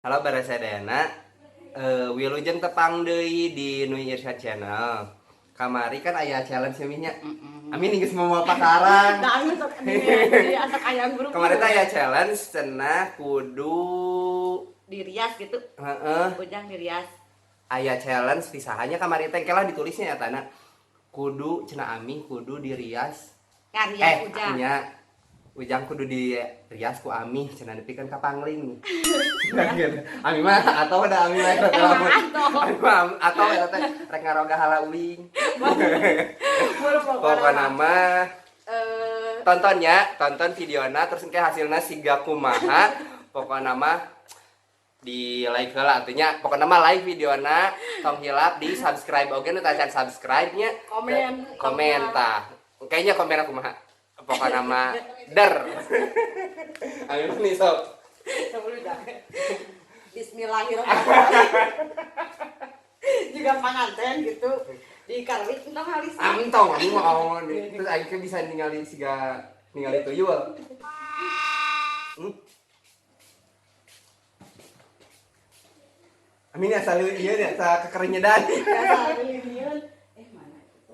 Halo Barasadana, Wilujeng tepang deui di New Irsyad Channel. Kamari kan aya challenge ya Minya. Amin geus mau pacaran. Da anu sok di asak aya grup. Kemarin teh aya challenge cenah kudu dirias gitu. heeh, Ujang dirias. aya challenge pisahannya kamari teh kelah ditulisnya ya Tana. Kudu cenah Ami kudu dirias. Ngarias Ujang. Nya Ujang kudu dirias ku Ami cenah nepikeun ka pangling. Ami mah atau ada Ami mah atau eta teh rek ngaroga hala uing. Pokona mah tonton ya, tonton videona terus engke hasilna siga kumaha. Pokona mah di like heula artinya pokona mah like videona tong hilap di subscribe oge nu tacan subscribe-nya komen tah. Kayaknya komen aku mah pokona mah der. Amin nih sok. Bismillahirrahmanirrahim. Juga panganten gitu. Di karwit entong halis. Antong aku mau terus aing bisa ningali siga ningali tuyul. Amin asal ieu nya asa kekerenyedan. Mana itu?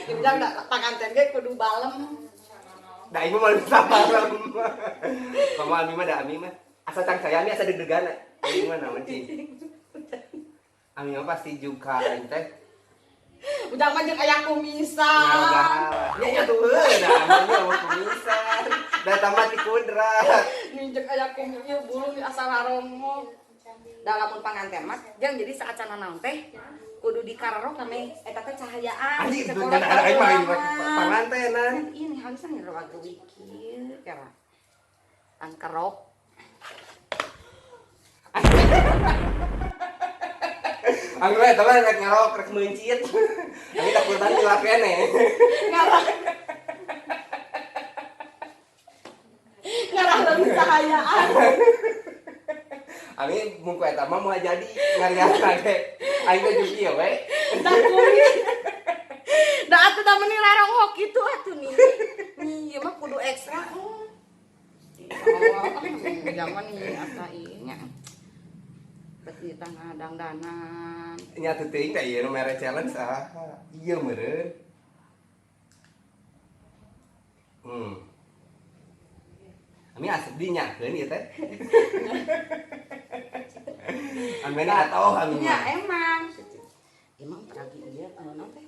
Ujang da panganten ge kudu balem. Da ieu mah sabarem. Kamu Ami mah da Ami mah asa cang sayami asa deg-degan. Ieu mah naon cing. Ami mah pasti juga aing teh. Ujang mah jeung aya kumisan. Nya nya tuh da Ami mah kumisan. Da tambah ti kudrat. Ninjek aya kumis ieu bulu asa larongo. Da lamun panganten mah jeung jadi saacana naon teh kudu dikararok kami eta teh cahayaan. Anjing itu kan ada aing mah pangantenan. Ini halusan ya lagu wikir kira. Angkerok. Anggur eta mah rek ngarok rek meuncit. Ami takutan di lakene. Ngarah. Ngarah leuwih cahayaan. Ami mun ku eta mah moal jadi ngariasna ge. Aing teh juki ya we. Da kumis. Da atuh da meni larongok kitu atuh nih. Nih ieu mah kudu ekstra. Jangan nih asa ieu nya. Kita ngadang danan. Nya teu teuing teh ieu mere challenge saha? Ieu meureun. Ami asup dinyakeun ieu teh. Amene atoh ami Ya mah. emang lagi ieu naon teh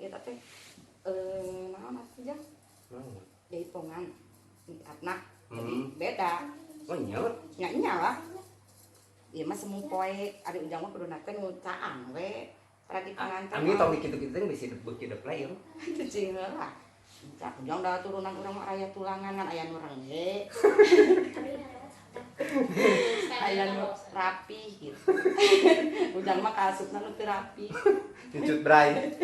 eta teh naon atuh Jang? Jaipongan tingkatna. Jadi beda. Oh nya. Nya nya lah. Ieu mah semu poe ari Ujang mah kudu nate nu caang we. Lagi panganten. Ami tong kitu-kitu teh bisi beuki deuk lain. Cicing heula. Cak Ujang da turunan urang mah aya tulangan kan aya nu rengge. Aya nu rapi gitu. Ujang mah kaasupna nu teu rapi. Cucut bray.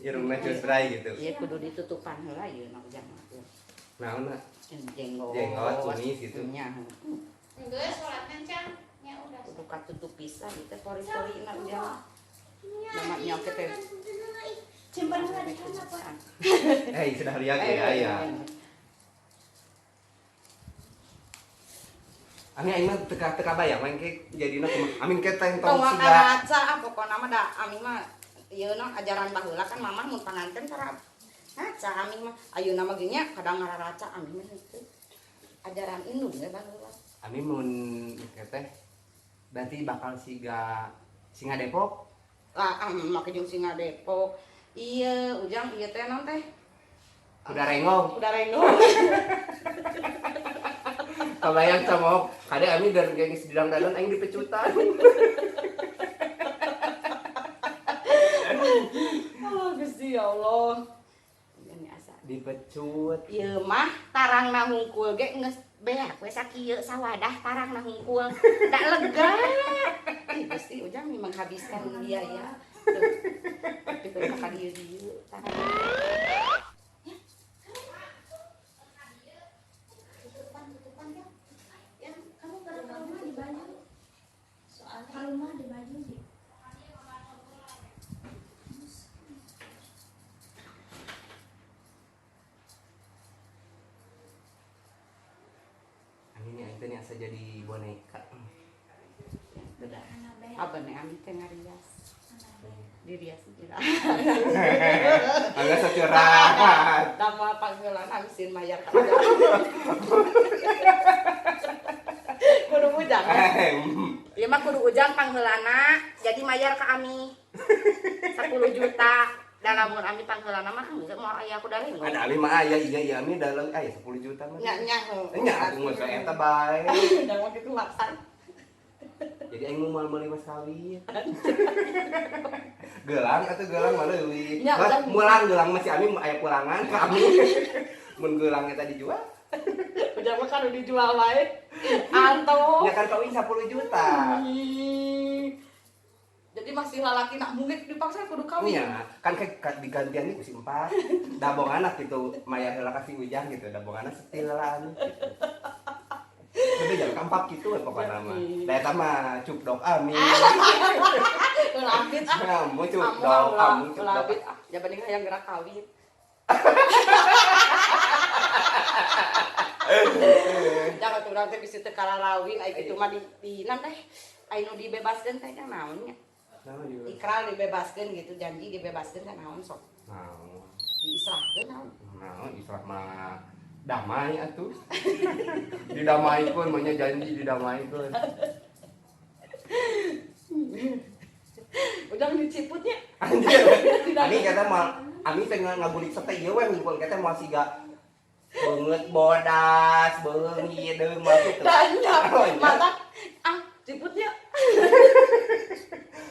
Irungna cucut bray gitu. Ieu kudu ditutupan heula ieu na Ujang mah. Naonna? Jenggot kumis gitu. Nya. Geus salatna Cang. Ya udah. Kudu katutup pisan ieu teh pori-porina Ujang. Nama nyoke teh. Simpen heula di kana Pak. Sudah lihat ya. Ami aing mah teka bayang main ke jadina kumaha. Amin ke teh tong Tong siga. ngaca pokona mah da ami mah ieu na ajaran baheula kan mamah mun panganten tara ngaca ami mah ayeuna mah ge nya kadang ngararaca ami mah henteu. Ajaran indung ya baheula. Ami mun teh berarti bakal singa Depok. Lah make jeung singa Depok. Ieu Ujang ieu teh naon teh? Udah rengong. Udah rengong. Kabayang sama kade ami dan geus didang dalan aing dipecutan. Oh Gusti Allah. Ini asa Dipecut. ieu mah tarangna hungkul ge geus beak we sakieu sawadah tarangna hungkul. Da lega. Ih Gusti Ujang menghabiskan biaya. Tapi kalau kakak dieu tarang. asa jadi boneka. Tidak. Anabel. Apa nih ami teh ngarias. Anabel. Dirias tidak. Agak securah. Nama panggilan hamsin mayar ka. Kudu ujang. Ieu mah kudu ujang pangheulana jadi mayar ka ami 10 juta. Dan lamun ami pangheulana mah geus moal aya ku daring. Ada ami mah aya iya ami dalam 10 juta mah. Nya Nya aku mah saya eta bae. Dan waktu itu maksan. Jadi aing mau meuli mas kawin. Gelang atuh gelang mah leuwih. Nya, Mas udah. mulang gelang masih ami aya kurangan ka ami. Mun gelang eta dijual, Udah mah kan dijual wae. Anto. nya kan kawin 10 juta. Jadi masih lalaki nak mungkin dipaksa kudu kawin. Iya, kan kayak digantian nih kusi 4. Dabong anak gitu, maya heula kasih ujang gitu, dabong anak setilan. Tapi jangan kampak gitu pokoknya mah. Da eta mah cupdok ami. Labit ah. Kamu cupdok, kamu cupdok. Labit ah. Ya banding hayang gerak kawin. Jangan tuh nanti bisa teu kalarawin ai kitu mah di nan teh. Ai nu dibebaskeun teh kan naon nya. Nah, juga. Ikrar dibebaskeun gitu, janji dibebaskeun kan naon sok. Nah, Diisrahkeun naon. nah, Islam mah damai atuh. Didamaikeun mah nya janji didamaikeun. Udah diciputnya. Anjir. Ani kata mah ami teh ngabulik sate ieu we ngumpul kata mah siga beungeut bodas, beung ieu deung mah kitu. Tanya, Oh, iya. mata ah ciputnya.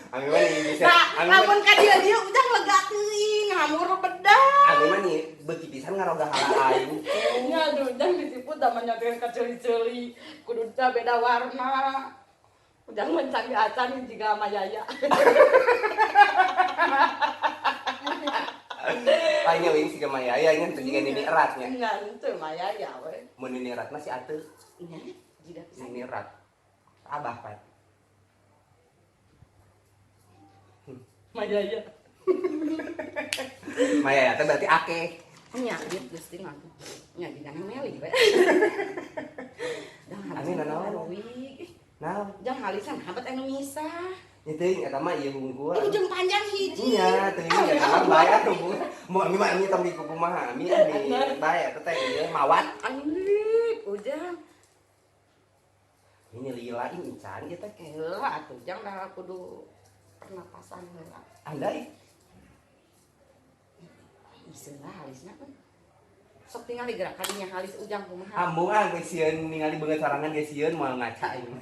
Ami mah nih bisa. Nah, Ami mah lamun ka dia udah lega teuing, ngamur bedah. ami mah nih beuki pisan ngaroga hala aing. Nya aduh, jangan disiput namanya teh kaceli-celi, kudu teh beda warna. Udah mencari acan juga sama Yaya. Anya wing siga mah aya nya teh jiga nini eratnya. Enggak, itu mah Yaya we. Mun nini erat mah si ateu. Nya, jiga pisan. Nini erat. Abah pat. Mah Yaya. Maya teh berarti akeh. Nya, dia gusti mah. Nya jiga Meli we. Ani nanaon? Nah, Jangan halisan habat anu misah. nya teuing eta mah ieu hungkul. Ini ujung panjang hiji. Iya, teuing eta mah bae atuh. Mau ami mah ami tong di kumaha ami di bae eta teh ieu mawat. Anjir, ujang. Ini lila ini can kita Heula atuh jang dah kudu pernapasan heula. andai Iseuna halisna kan. Sok tingali gerak kadinya halis ujang kumaha. ambung geus sieun ningali beungeut sarangan geus sieun moal ngaca ieu.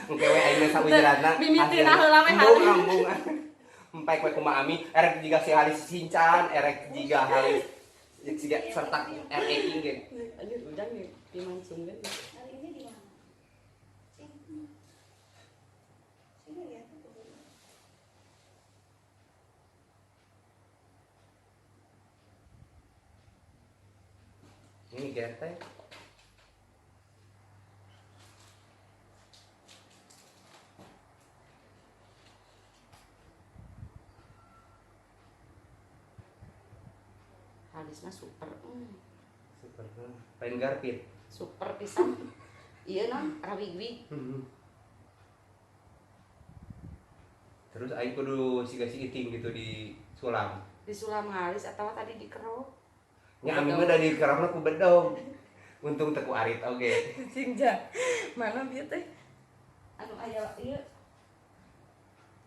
Engke we aing mah sawijiranna. Mimitina heula we halis. Ambung. Empek we kumaha ami erek jiga si halis sincan, erek jiga halis jiga serta RE ge. Anjir ujang nih dimansungkeun. Hari ini di mana? Sini. Sini lihat. Ini gerte. Halisna super. Super. Lain garpit. Super pisan. Ieu nah rawig-wig. Terus aing kudu siga si iting gitu di sulam. Disulam halis atawa tadi dikerok. Nya ami mah dari kerapna ku bedog. Untung teu ku arit oge. Singja. Mana bieu teh? Anu aya ieu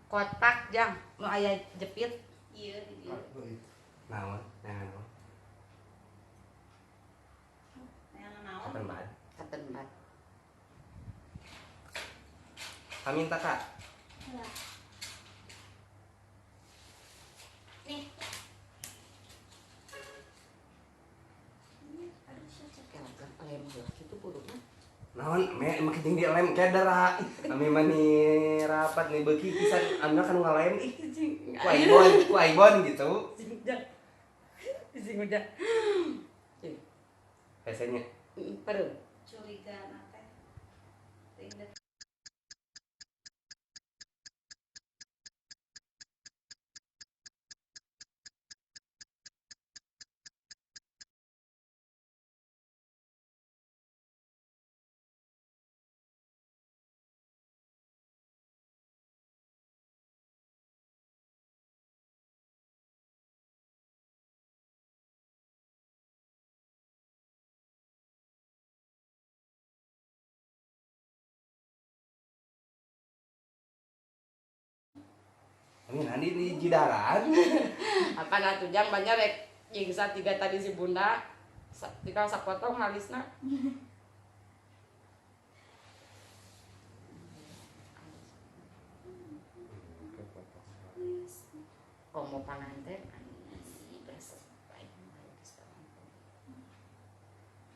kotak jang nu aya jepit. Iya di dia. Naon? Naon? Yang naon? Kapan banget? Katen bat. Kami minta kak. Lah. Nih. Aduh, cocok. Kelak lem heula kitu burukna. Naon? Emang keting di lem kedera. Kami mah nih rapat nih beuki pisan anda kan ngalem ih. Ku aibon gitu. Singja. Singja. Biasanya. Pereu. Curiga nate. Ting Ini di jidaran. Apa na tujang banyak rek jingsa 3 tadi si bunda. Tika sapotong halisna. Komo panganten si beres baik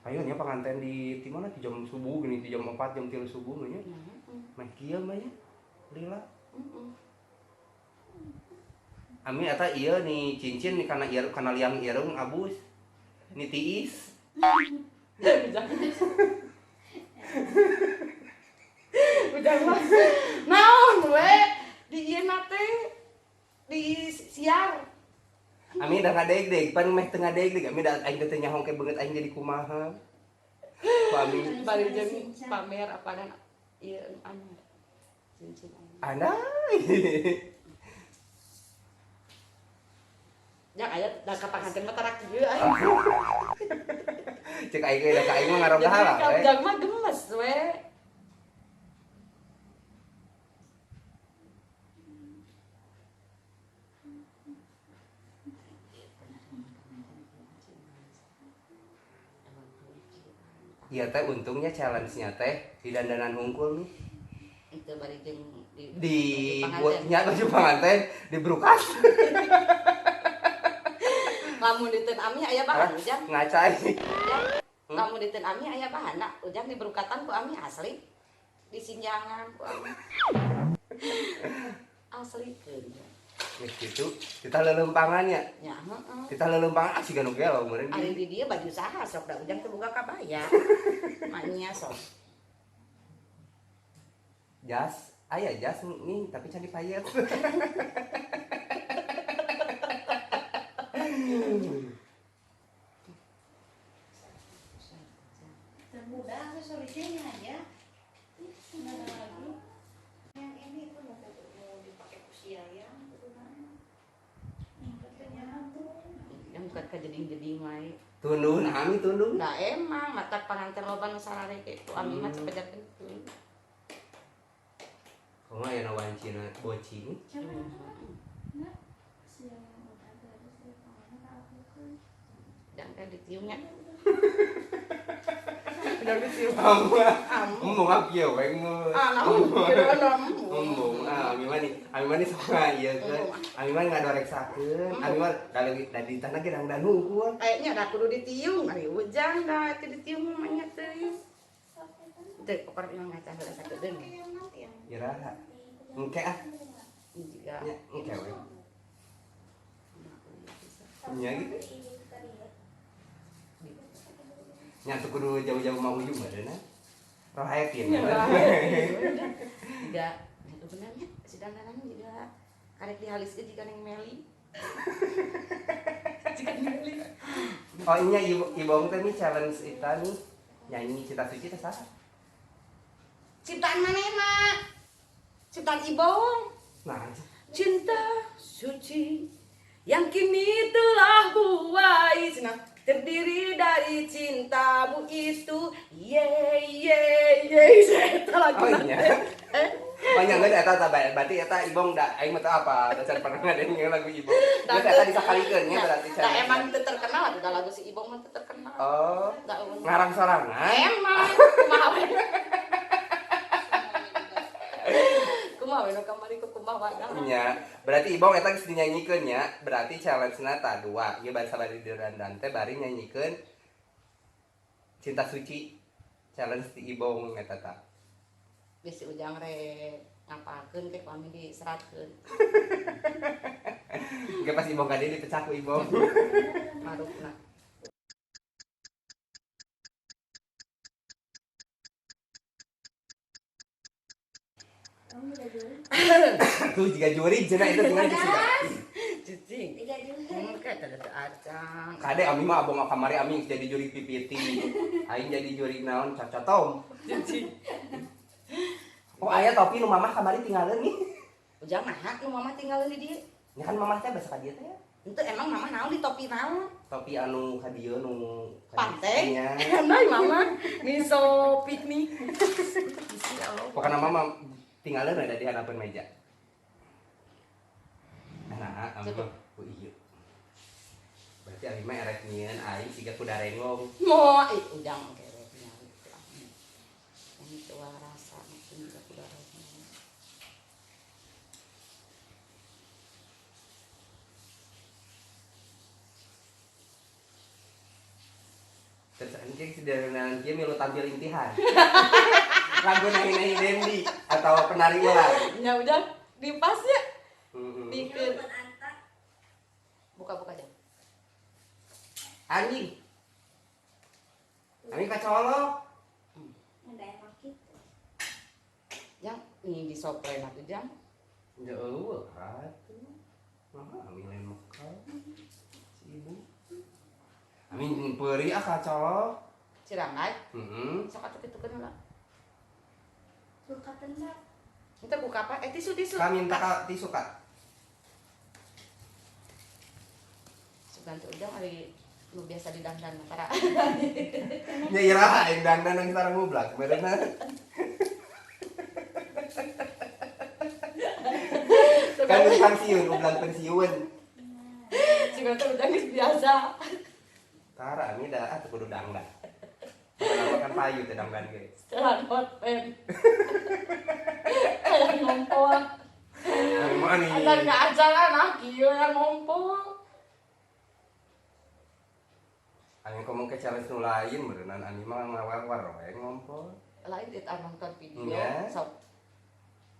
Ayo nya pengantin di mana di jam subuh gini, di jam 4 jam 3 subuh nya. Mah kieu mah ya. Lila. Ami eta ieu nih cincin nih kana liang irung abus. Ni tiis. Udah mas. Naon we di ieu nate di siar. Ami da ngadeg-deg, pan meh teu ngadeg-deg, ami da aing teh nyahong ke beungeut aing jadi kumaha. Ku ami Bari jeung pamer apana ieu anu cincin anu. anai. Ya aya da ka panganten mah tarak ieu aya. Cek aing ge da ka aing mah ngaroga halal we. Jadi mah gemes we. Iya teh untungnya challenge-nya teh di dandanan hungkul nih. Itu bari jeung Di buatnya baju pengantin di brukas. lamun diteun ami aya bahan ujang. Ngacai. Lamun diteun ami aya bahan ujang di berukatan ku ami asli. Di sinjangan ku ami. Asli keun. Geus kitu, kita lelempangan ya. Nya heeh. Kita lelempangan asik anu gelo meureun. Ari di dieu baju saha sok da ujang teu boga kabaya. Manya sok. Jas, aya jas nih tapi can dipayet. Termudah solusinya aja. Nggak ada lagi. Yang ini tuh mau dipakai usia ya. Yang bukan ka jeding-jeding wae. Tundun, ami tundun. Da emang mata panganten loba nu sarare kitu ami mah cepejakeun teuing. Kamu aya na wancina bocing. Jangan kan ditiumnya. Udah dicium kamu. Ngomong apa ya we Namun kira ngomong. Ami mah nih sok ieu kan. Ami mah ngadoreksakeun. Ami mah da di tanah ge dang hungkul. kayaknya da kudu ditium ari ujang da teu ditium mah nya teuing. Teu pokoknya ngaca heula sakedeung. Iraha. Engke ah. Juga Nya engke we. Nya gitu. Nya tuh kudu jauh-jauh mau ujung badanna. Rohaetin. juga itu benernya si dandanan juga karek dihaliskeun jika neng Meli. Jika Meli. Oh iya ibong teh nih challenge ita nih nyanyi Cinta Suci teh saha? Ciptaan manehna? Ciptaan Ibong. Nah, Cinta suci yang kini telah buai cenah terdiri dari cintamu itu eta lagu. oh iya. Oh nya geus eta berarti eta ibong da aing mah teu apa, teu pernah ngadengin lagu ibong. Geus eta disakalikeun nya berarti Da emang teu terkenal atuh da lagu si Ibong mah teu terkenal. Oh. Da eueuh. Ngarang sorangan. Emang kumaha we. Kumaha we nu kamari ku kumaha wae. Nya, berarti ibong eta geus dinyanyikeun nya, berarti challenge-na ta dua. Ieu bari sabari dirandan teh bari nyanyikeun Cinta Suci. Challenge ti ibong eta ta. Bisi ujang rek ngapalkeun ke kami diseratkeun. Engke pas ibong kade dipecah ku ibong. Marupna. Tuh jika juri cenah itu tinggal di situ. Cicing. Kayak ada acang. Kade ami mah abong kamari ami jadi juri pipiti. Aing jadi juri naon cacatom. Cicing. Oh aya topi nu mamah kamari tinggalin nih. Ujang naha nu mama tinggal di dieu. Ya kan mamah teh basa ka dieu teh ya. Itu emang mama naon di topi naon? Topi anu ka dieu nu Pantai. nya. Nah, mama miso piknik. Isi Allah. Pokona mama tinggalin ada di hadapan meja. Ami mah ku ieu. Berarti ami mah erek nyieun aing siga kuda rengong. Mau ujang kereknya. Ini tuh rasa mungkin juga udah rasanya. Terus anjing sederhana dia milu tampil intihan. Lagu nahi-nahi Dendi atau penari ulang. Ya udah dipas ya. Ini buat Anta. Buka-buka aja. Anjing. Anjing kacolok. Ada emang gitu. Yang ini disoplen atuh jam. Ya eueuh atuh. Mah ami lain mekal. Si ibu. Ami peuri kacolok. Cirangai. Heeh. Sok atuh kitukeun lah. Buka tenda. Kita buka apa? Tisu. Kami minta tisu Kak. Suganti ujang ari nu biasa didandan para. Nya iraha aing dandan nang sareng ngublak beureuna. Kan geus pensiun, ublak pensiun. Suganti ujang geus biasa. Tara ami da atuh kudu dangdan. Pokona makan payu teh dangdan ge. Jalan hotpen. Kayak ngompol. Ami mah ani. Ada nggak acara nah kieu yang ngompol. Ani ngomong ke challenge nu lain beureunan ani mah ngawawar we ngompol. Lain itu nonton video Iya. sok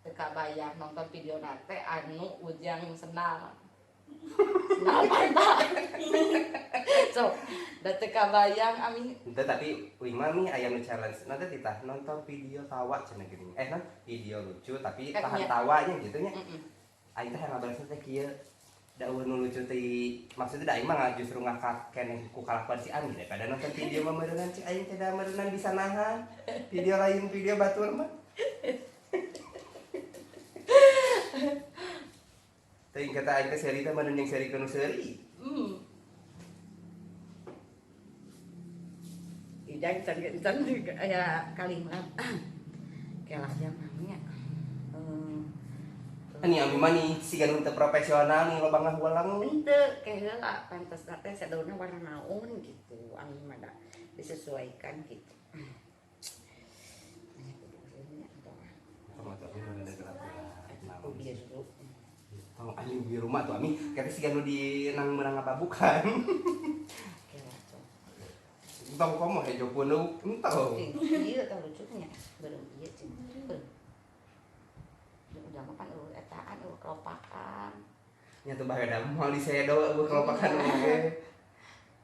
teka bayar nonton video nate anu ujang senal senal mantap so da teka bayang amin Ente tapi uing mah nih aya nu challenge nanti titah nonton video tawa cenah geuning. Video lucu tapi tahan Iya. tawanya gitu nya. Mm-mm. Aing teh ngabalasna teh kieu da eueuh nu lucu teh maksudnya da aing mah justru ngakak keneh ku kalakuan si Ami daripada nonton video mah meureunnan cik aing teh da meureunnan bisa nahan video lain video batur mah teh kata aing teh seri teh meureun yang seri keun seri Ijang can juga aya kalimat kelah jam namanya Ani Ami mah nih siga nu teu profesional nih loba ngahulang ente kayak lah pantas teh sadauna warna naon gitu amin mah da disesuaikan gitu aku biru Oh, Ami di rumah tuh Ami kata siga nu di nang meunang ngababukan kelah cong entong komo hejo puneu entong iya tau lucunya belum iya cing udah makan etaan kelopakan nya teu bae da moal disedo eueuh kelopakan oge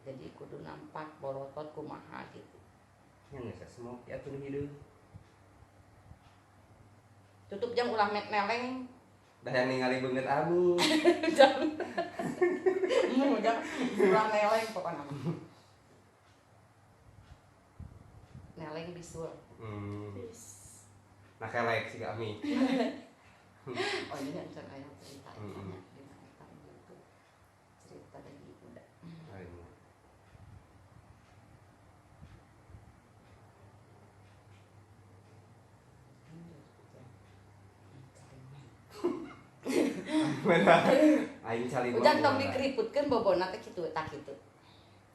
jadi kudu nampak borotot kumaha gitu nya geus smoke atuh nu hideung tutup jam ulah meleng dah yang ningali beungeut Ami jam ulah meleng pokoknya neleng bisul nah kelek si Ami oh ini encan aya cerita Mm-mm. dina eta gitu cerita dari udah mana aing caling ujang tong dikeriputkeun bobona teh kitu tak kitu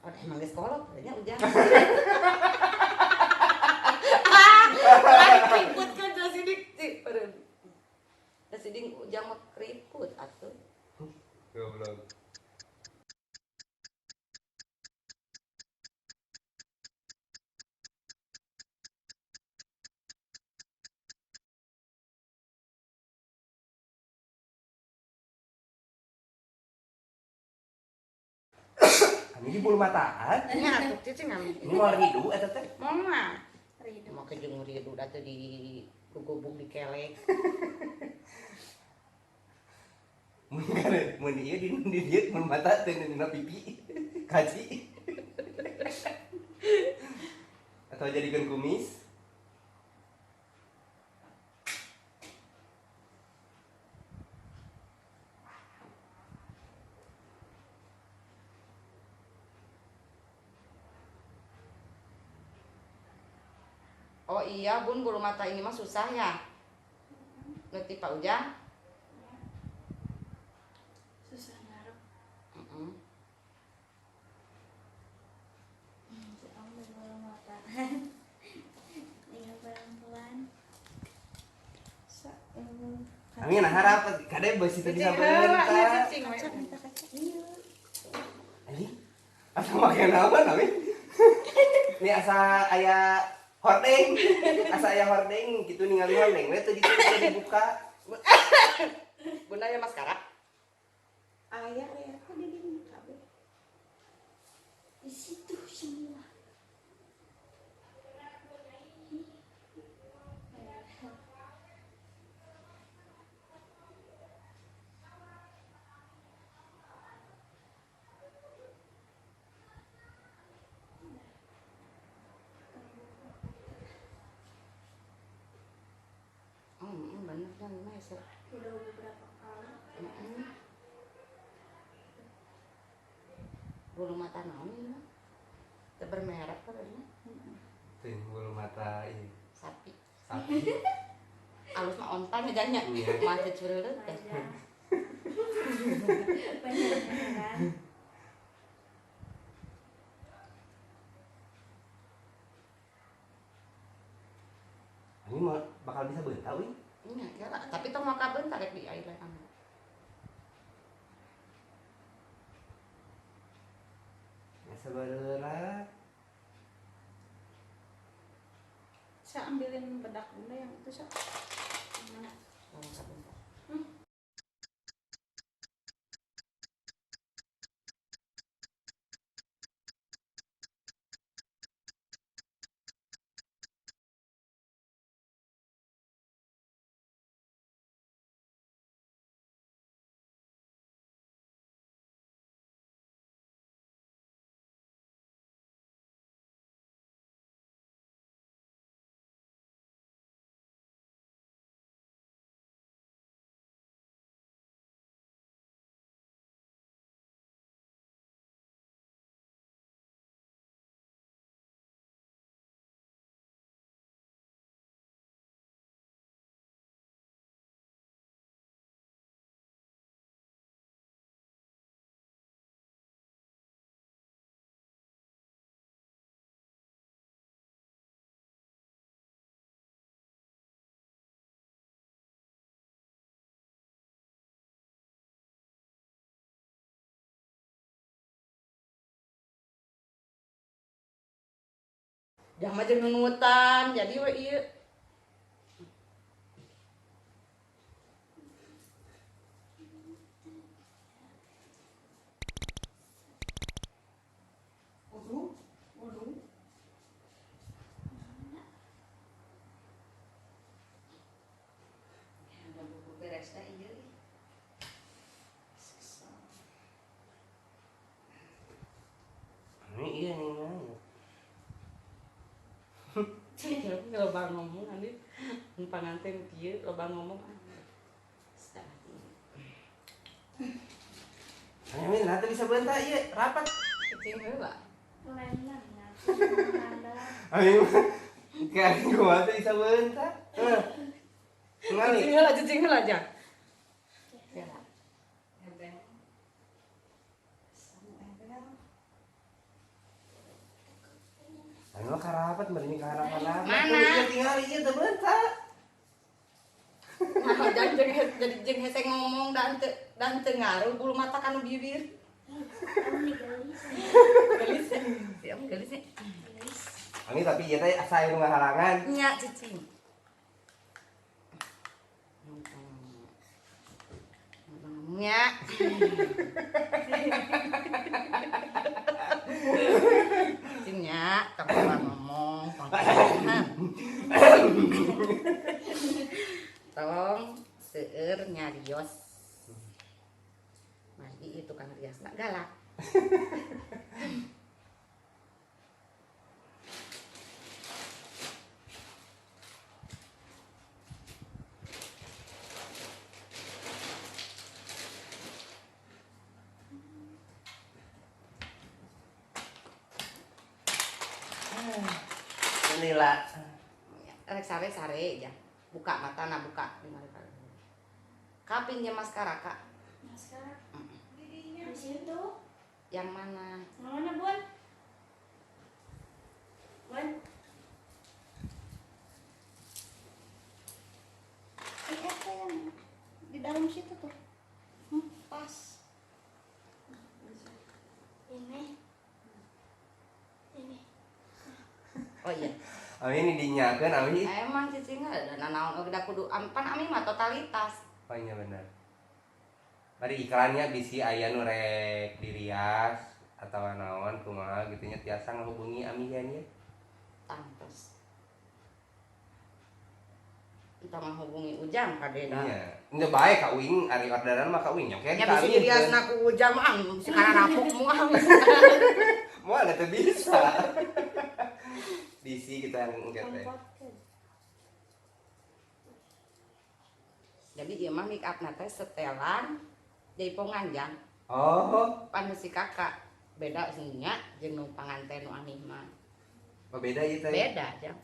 oh emang geus kolot nya ujang keriputkeun da sidik peureun da sidik ujang mah keriput atuh goblok Ami di bulu mataan nya atuh cicing ngami ini mau ridu eta teh mama Ridu. mau ke jeung ridu da teh di gugubuk di kelek mun kan mun ieu di dieu mun mata teh dina pipi kaci atau jadikan kumis oh iya bun bulu mata ini mah susah ya ngerti Pak Ujang Susah Kami nah harap kade beusi teh bisa Cicing heula nya beunta. cicing we. Ini asa make naon kami? Ini asa aya hordeng. Asa aya hordeng kitu ningali hordeng we teu dibuka. Bunda ya maskara. Ayah kok di sini kabeh. Di situ semua. Bener kan mas. Udah beberapa kali. Bulu mata naon ini mah? Teu bermerek karena Tuh bulu mata ini sapi. sapi. Alus mah ontan aja nya. Iya. Mah teu cureuleut teh. Benar-benar. Ini mau bakal bisa beunta we. Nya kira tapi tong maka bentar rek di air anu. Ya sabareulah. Saya ambilin bedak bunda yang itu sok. Mana? Tong maka bentar. Jangan mah jeung nunutan, jadi we ieu. Ada buku beres dah ieu. Ini iya nih. Loba ngomong andi. Mun panganten kieu loba ngomong. Amin, nanti bisa beunta ieu rapat. Cicing heula. Lain-lain. Amin. Kayak gua tuh bisa beunta. Ngali. Cicing heula aja. Ya. Anu karapat bari ka harapan. Mana? Ieu tinggal ieu teu beunta. Nah, jadi jeung hese ngomong dan teu ngaruh bulu mata kanu bibir. Gelis. Ya, gelis nih. Ami tapi ieu teh asa anu ngahalangan. Nya cicing. Nya. Cicingnya kapan ngomong. Tolong seueur nyarios. Mandi itu kan riasna galak. Inilah. Rek sare ya. Buka mata na buka di mana kan. Kapin ya maskara Kak? Maskara. Di situ. Yang mana? Mana Bun? Bun. Apa yang Oh iya. Ami ini dinyakeun ami. Emang cicing ada nanaon udah kudu ampan ami mah totalitas. Oh iya benar. Bari iklannya bisi aya nu rek dirias atau naon kumaha gitu nya tiasa ngahubungi ami nya. Tangtos. Kita menghubungi Ujang kadena. Iya. Nya bae ka uing ari orderan mah ka uing nya Ya bisa diriasna ku Ujang mah sekarang rapuk moal. Moal teh bisa. Bisi kita yang engke teh. Jadi ieu mah make up teh setelan jaipongan jang. Oh, Pan si kakak beda nya jeung nu panganten nu Ami mah. oh beda ieu teh. Beda jang.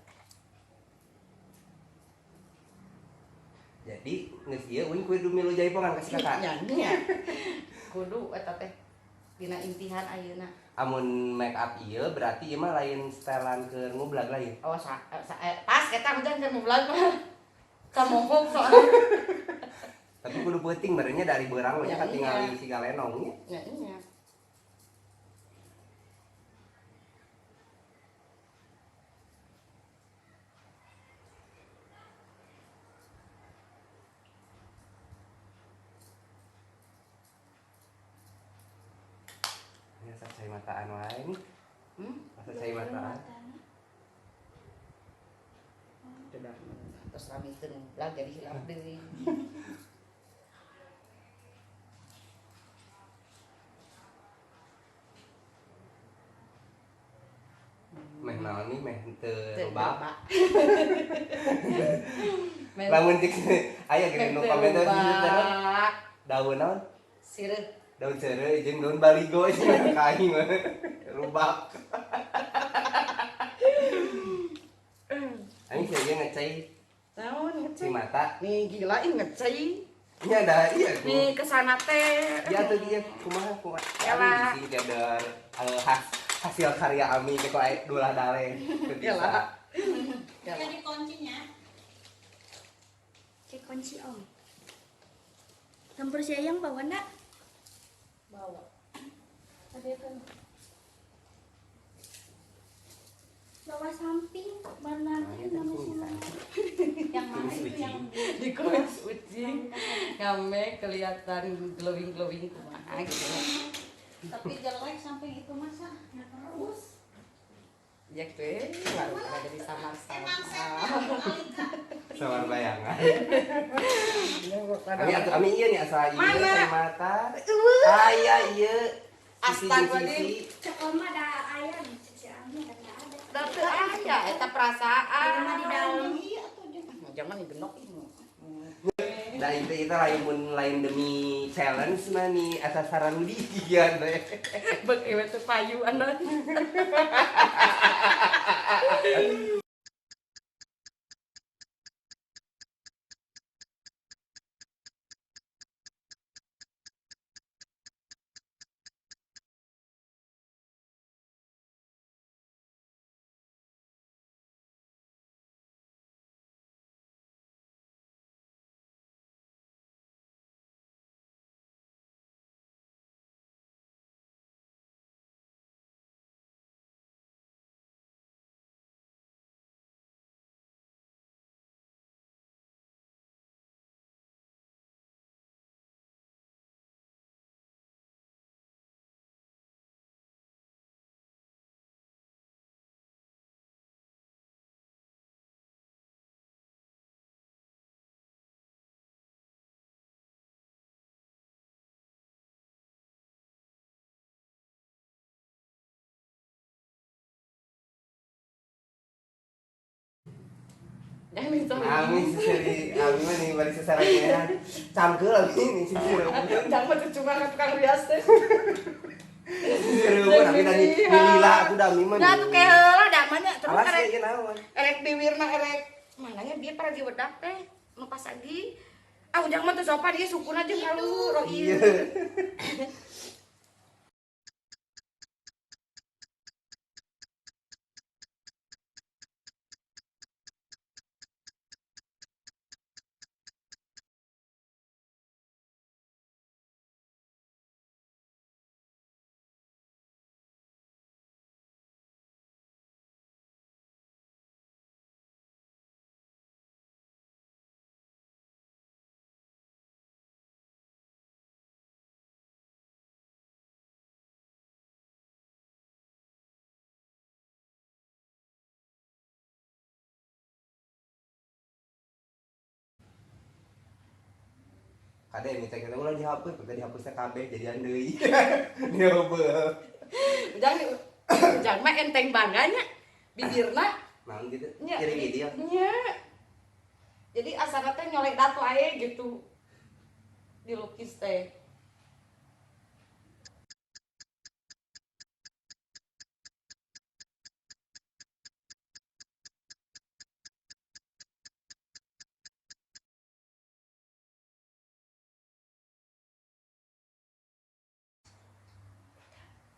Jadi geus ieu uing kudu milu jaipongan ka si kakak. Nya. Kudu eta teh dina intihan ayeuna. Amun make up ieu berarti ieu mah lain setelan keur ngublag lain. Oh pas eta Ujang keur ngublag mah. Kamohok soalnya. Tapi kudu peuting barunya dari beurang we Ya, nya katingali iya. si galenong nya. Ya iya. Ya cai mataan wae nih. Masa cai mataan. Sudah terus rami teu ngublag jadi hilap deui. Meh naon nih meh teu Teu loba. loba. Lamun cik aya gini nu komentar di sana Teu daun naon? sireuh. Daun seureu jeung daun baligo cenah kaing mah. Rubak. Ani saya ieu ngecai Naon si ngecai? mata. Nih gila ih ngecai. Nya ada iya ku. Nih kesana teh. Ya tuh dia kumaha. Yalah. Ami bisi kadar hasil karya Ami ke kok dulah dale. Yalah. Jadi kuncinya. Cek kunci om. Campur sayang bawa nak. Bawa. Ada kan. Bawa samping mana Nah, nama ini sila. Yang mana itu yang Di kumis ucing. Ngame kelihatan glowing kumaha gitu. tapi jelek sampai itu masa ya terus. Ya teh baru ada jadi samar-samar. Sawar bayangan. Ada Ami ieu nya asa ieu Mana? cai mata. Aya ieu. Astagfirullahaladzim. Cek om ada ayam. Cek si Ami ada nggak ada. Tapi aya eta perasaan. Itu mah di dalam. Iya tuh dia. Jangan genok ini. Da itu lain mun lain demi challenge mah nih asa saran di gigian we. Bek ewe teh payu anak. Jangan itu. Ami sisiri ami mah nih bari sesaragean. Cangkeul lagi nih sisiri. Jangan mah cuma tukang rias teh. Sisiri tapi tadi lila aku da ami mah. Nah tuh kayak heula da mah nya terus Alas erek ieu naon? erek bibirna erek mananya dia para di wedak teh nu pas lagi. Ah ujang mah teu sopan dia sukuna jeung halu ro ieu. Iya. Kade minta kita ulah dihapus, kita dihapusnya kabeh jadian deui. Nyoba. Ujang mah enteng bangganya bibirna. Nah gitu. Nya. Jadi gitu ya. Nya. Jadi asana teh nyolek datu ae gitu. Dilukis teh.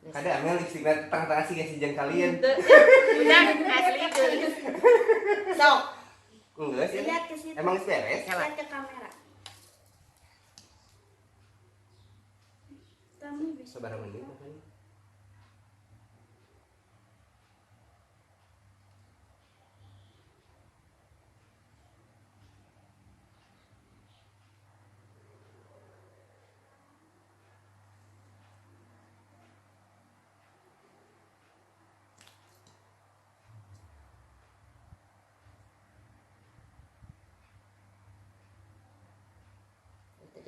Kada amel lipstikna tengah-tengah sih si jeung kalian. Udah asli geus. Sok. Enggak sih. Lihat ke situ. Emang beres? Lihat ke kamera. Kamu bisa. Sabar menit kan.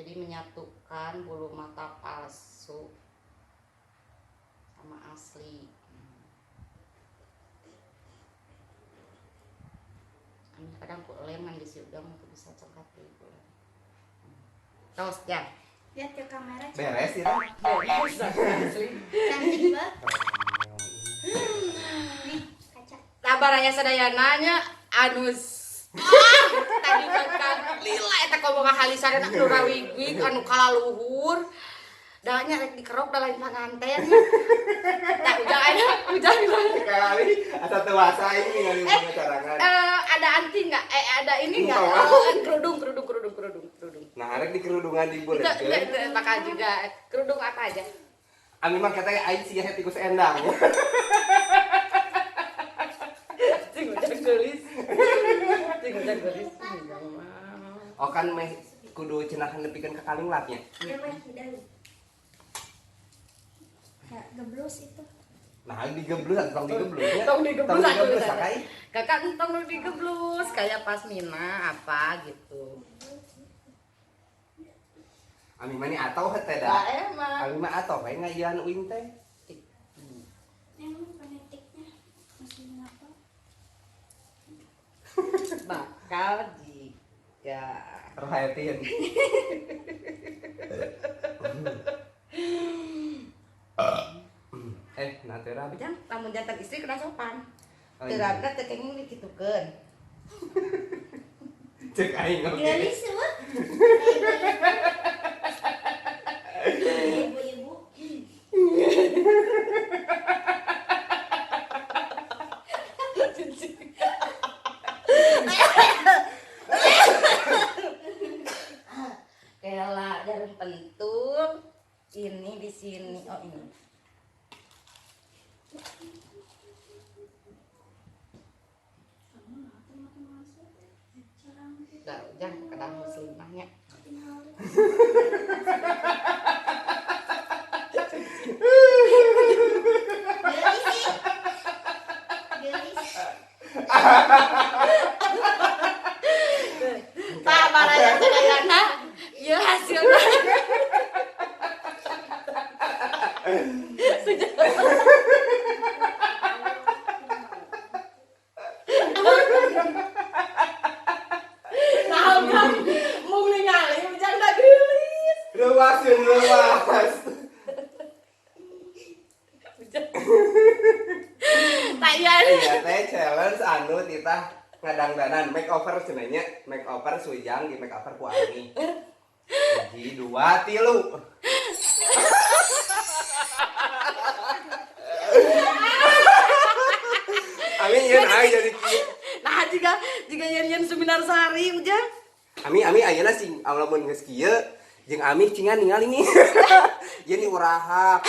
Jadi menyatukan bulu mata palsu sama asli. Kadang ku lem kan di udang itu bisa cengkat dulu. Tos ya. Lihat ke kamera. Beres ya. Beres asli. Cantik banget. Nih, kaca. Sabar aya sadayananya anus. Tadi kan lila eta ngomong halisan nu rawigwig anu kalaluhur. Da nya rek dikerok da lain panganten. Da ujang Kali asa teu wasa ini ningali pengacarangan. ada anti enggak? Ada ini enggak? Kerudung. Nah, arek di kerudungan di bulan. Itu bakal juga kerudung apa aja? Ami mah kata aing sih ya tikus endang. Cing udah gelis. Oh kan meh kudu cenah nepikeun ka kalinglatnya. Ya, geblus itu. Nah, digeblus tong digeblus ya. Tong digeblus atuh. sakai. Kakak entong nu digeblus kayak pasmina apa gitu. Ami mah ni atau hete da. Lah emang. Ami mah atau kayak ngajian uing teh. Emang penetiknya masih apa? Bakal jika Rohayatin. Natera Ujang, lamun jantan istri kena sopan. Oh, iya. Terapna teh kenging dikitukeun. cek aing oke. Gelis semua. Ibu-ibu. Kela jarum pentul ini di sini. Oh ini. Dah, jangan kadang muslimahnya. Gelis sih. Gelis. Tak baraya sadayana. Ieu hasilna. Mau ningali ujang da geulis. Ruas. Tayan. Iya teh challenge anu titah ngadangdanan makeover cenanya makeover sujang di makeover ku Ami. 1 2 3. Ami yeun aya jadi kieu. Nah jika yen seminar sehari ujang. Ami ayeuna sing lamun geus kieu jeung Ami cingan ningali nih. Jadi urahak.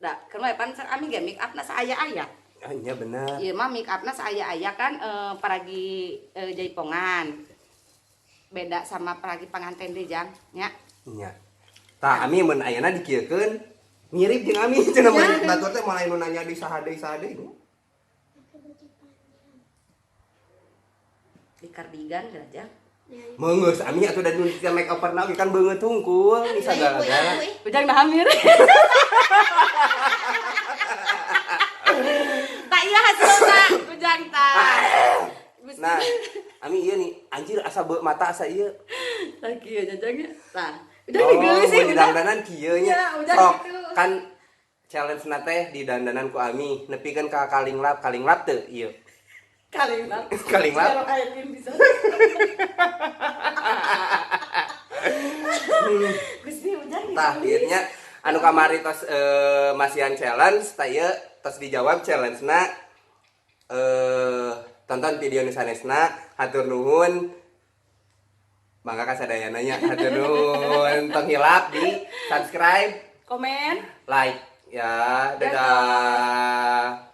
Da, keur mah pan Ami ge make up-na saaya-aya. Ah iya bener. Ieu mah make up-na saaya-aya kan paragi jaipongan. Beda sama paragi panganten deui jang nya. Iya. Tah Ami mun ayeuna dikieukeun mirip jeung Ami cenah mah batur teh malah nu nanya di saha deui Di kardigan geus jang. Mengeus ami atuh da nulis make up na oge kan beungeut hungkul bisa gala-gala. Ujang dah hamil. Tak iya hasilna ujang tah. Nah, ami ieu nih anjir asa beu mata asa ieu. Tak kieu jajangnya. Tah. Udah digeuli sih di udah. dandanan kieu nya. Ya, udah Sok gitu. kan challenge na teh di dandanan ku ami nepikeun ka kalinglap teu ieu. Kalinglap. Kalinglap. Kalau ayeuna bisa. Gusti ujang. Tah akhirnya anu kamari tos masihan challenge tah ieu tos dijawab challenge-na tonton video nu sanesna hatur nuhun mangga kasadayana nya hatur nuhun tong hilap di subscribe Komen. like ya dadah